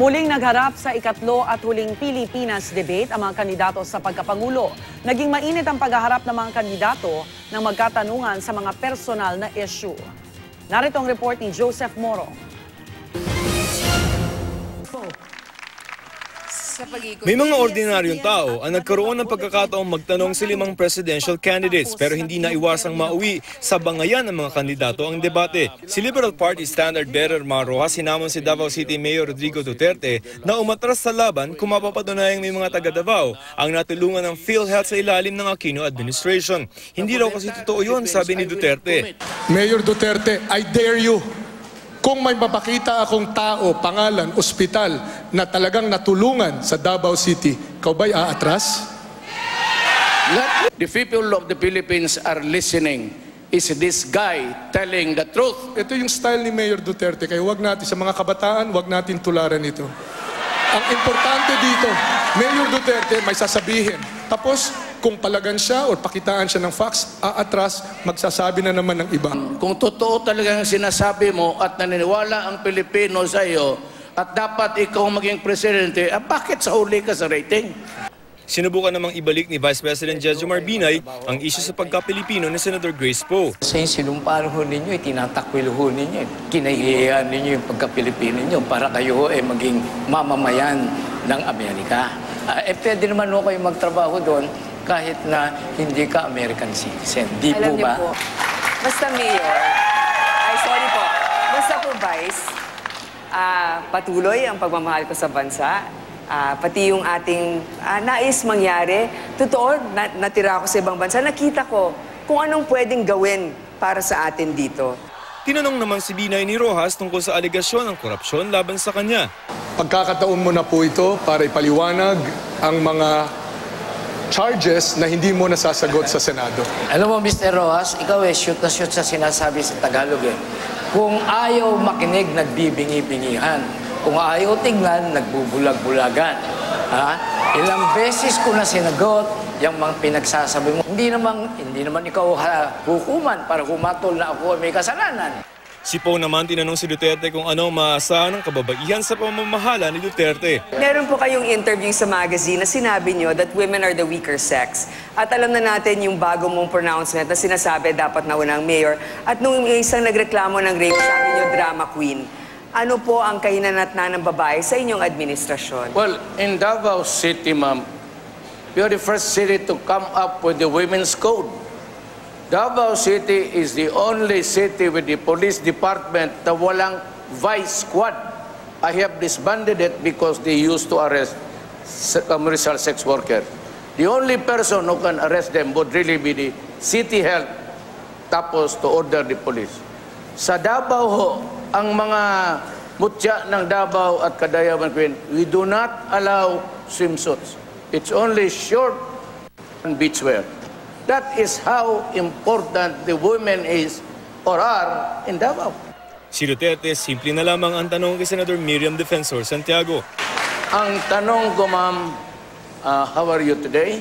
Muling nagharap sa ikatlo at huling Pilipinas debate ang mga kandidato sa pagkapangulo. Naging mainit ang paghaharap ng mga kandidato ng magkatanungan sa mga personal na issue. Narito ang report ni Joseph Moro. May mga ordinaryong tao ang nagkaroon ng pagkakataong magtanong sa 5 presidential candidates pero hindi naiwasang mauwi sa bangayan ng mga kandidato ang debate. Si Liberal Party standard-bearer Mar Rojas sinamon si Davao City Mayor Rodrigo Duterte na umatras sa laban kung mapapatunayang may mga taga-Davao ang natulungan ng PhilHealth sa ilalim ng Aquino administration. Hindi raw kasi totoo yun, sabi ni Duterte. Mayor Duterte, I dare you. Kung may mapakita akong tao, pangalan, ospital na talagang natulungan sa Davao City, ikaw ba'y aatras? The people of the Philippines are listening. Is this guy telling the truth? Ito yung style ni Mayor Duterte, kaya wag natin, sa mga kabataan, wag natin tularan ito. Ang importante dito, Mayor Duterte may sasabihin. Tapos, kung palagan siya o pakitaan siya ng facts, aatras, magsasabi na naman ng iba. Kung totoo talagang sinasabi mo at naniniwala ang Pilipino sa iyo at dapat ikaw maging presidente, bakit sa huli ka sa rating? Sinubukan namang ibalik ni Vice President Jejomar Binay ang isyu sa pagka-Pilipino ni Senator Grace Poe. Sa sinumpaan ho ninyo, itinatakbil ho ninyo, kinahihiyan ninyo yung pagka-Pilipino ninyo para kayo maging mamamayan ng Amerika. Pwede naman ho kayo magtrabaho doon kahit na hindi ka American citizen. Di po ba? Po, basta Mayor, sorry po, basta po Vice, patuloy ang pagmamahal ko sa bansa, pati yung ating nais mangyari. Totoo, natira ako sa ibang bansa, nakita ko kung anong pwedeng gawin para sa atin dito. Tinanong naman si Binay ni Rojas tungkol sa alegasyon ng korupsyon laban sa kanya. Pagkakataon mo na po ito para ipaliwanag ang mga charges na hindi mo nasasagot sa Senado. Alam mo, Mr. Rojas, ikaw shoot na shoot sa sinasabi sa Tagalog Kung ayaw makinig, nagbibingi-bingihan. Kung ayaw tingnan, nagbubulag-bulagan. Ilang beses ko na sinagot yung mga pinagsasabi mo. Hindi naman ikaw hukuman para humatol na ako may kasalanan. Si Poe naman tinanong si Duterte kung ano maasahan ng kababaihan sa pamamahala ni Duterte. Meron po kayong interview sa magazine na sinabi nyo that women are the weaker sex. At alam na natin yung bago mong pronouncement na sinasabi dapat na unang mayor. At nung isang nagreklamo ng rape, sabi nyo drama queen. Ano po ang kahinanatnan ng babae sa inyong administrasyon? Well, in Davao City, ma'am, we are the first city to come up with the women's code. Davao City is the only city with the police department na walang vice squad. I have disbanded it because they used to arrest commercial sex workers. The only person who can arrest them would really be the city health tapos to order the police. Sa Davao ho, ang mga mutya ng Davao at Kadayawan Queen, we do not allow swimsuits. It's only short and beachwear. That is how important the women is or are in Davao. Si Duterte, simple na lamang ang tanong kay Senator Miriam Defensor Santiago. Ang tanong ko, ma'am, how are you today?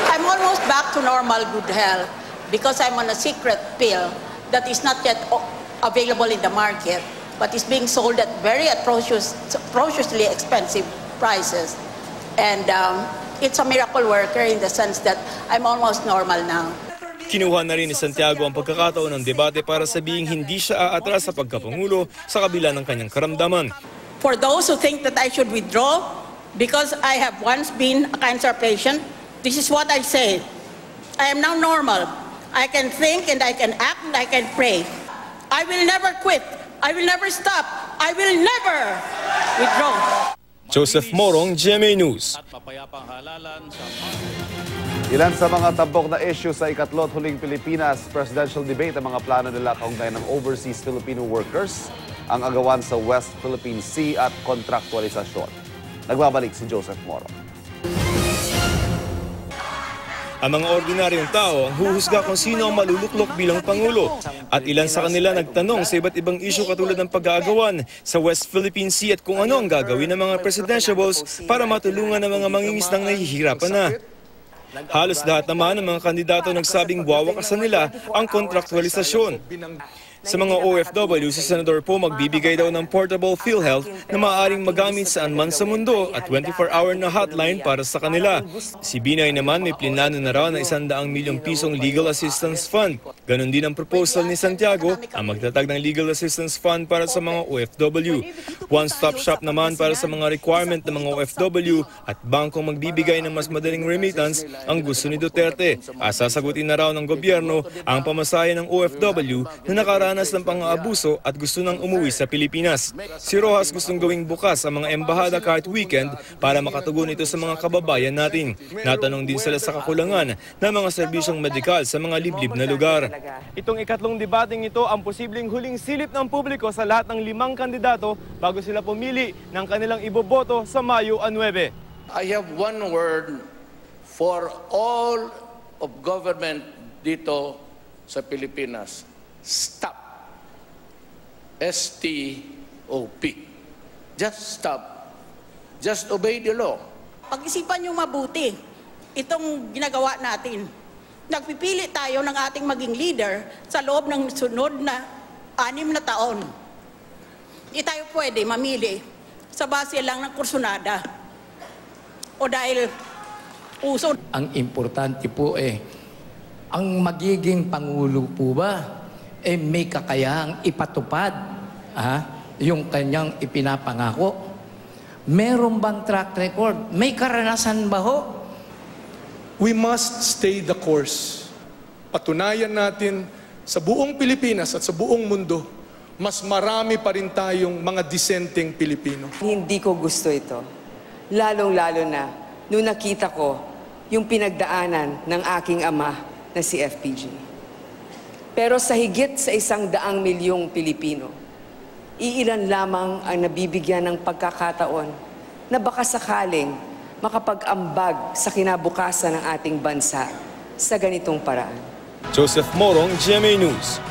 I'm almost back to normal good health because I'm on a secret pill that is not yet available in the market but is being sold at very atrociously expensive prices. And it's a miracle worker in the sense that I'm almost normal now. Kinuha na rin ni Santiago ang pagkakataon ng debate para sabihing hindi siya aatras sa pagkapangulo sa kabila ng kanyang karamdaman. For those who think that I should withdraw because I have once been a cancer patient, this is what I say. I am now normal. I can think and I can act and I can pray. I will never quit. I will never stop. I will never withdraw. Joseph Morong, GMA News. Ilan sa mga tampok na issue sa ikatlo at huling Pilipinas presidential debate ang mga plano nila kaugnay ng overseas Filipino workers, ang agawan sa West Philippine Sea at kontraktualisasyon. Nagbabalik si Joseph Morong. Ang mga ordinaryong tao ang huhusga kung sino ang maluluklok bilang Pangulo. At ilan sa kanila nagtanong sa iba't ibang isyu katulad ng pag-aagawan sa West Philippine Sea at kung ano ang gagawin ng mga presidentiables para matulungan ng mga mangingisdang nahihirapan na. Halos lahat naman ng mga kandidato nagsabing wawakasan nila ang kontraktualisasyon. Sa mga OFW, si Senador Po magbibigay daw ng portable PhilHealth na maaaring magamit saan man sa mundo at 24-hour na hotline para sa kanila. Si Binay naman may plinano na raw na 100 milyong pisong legal assistance fund. Ganon din ang proposal ni Santiago ang magtatag ng legal assistance fund para sa mga OFW. One-stop shop naman para sa mga requirement ng mga OFW at bangkong magbibigay ng mas madaling remittance ang gusto ni Duterte. Sasagutin na raw ng gobyerno ang pamasahe ng OFW na nakaranas ng pang-aabuso at gusto nang umuwi sa Pilipinas. Si Rojas gustong gawing bukas ang mga embahada kahit weekend para makatugon ito sa mga kababayan natin. Natanong din sila sa kakulangan ng mga serbisyong medikal sa mga liblib na lugar. Itong ikatlong debating ito ang posibleng huling silip ng publiko sa lahat ng 5 kandidato bago sila pumili ng kanilang iboboto sa Mayo 9. I have one word for all of government dito sa Pilipinas. Stop. S-T-O-P. Just stop. Just obey the law. Pag-isipan nyo mabuti itong ginagawa natin. Nagpipili tayo ng ating maging leader sa loob ng sunod na 6 na taon. Hindi tayo pwede mamili sa base lang ng kursunada. O dahil uso. Ang importante po ang magiging Pangulo po ba may kakayahang ipatupad yung kanyang ipinapangako? Meron bang track record? May karanasan ba ho? We must stay the course. Patunayan natin sa buong Pilipinas at sa buong mundo, mas marami pa rin tayong mga disenteng Pilipino. Hindi ko gusto ito. Lalong-lalo na nung nakita ko yung pinagdaanan ng aking ama na si FPG. Pero sa higit sa 100 milyong Pilipino, iilan lamang ang nabibigyan ng pagkakataon na baka sakaling makapag-ambag sa kinabukasan ng ating bansa sa ganitong paraan. Joseph Morong, GMA News.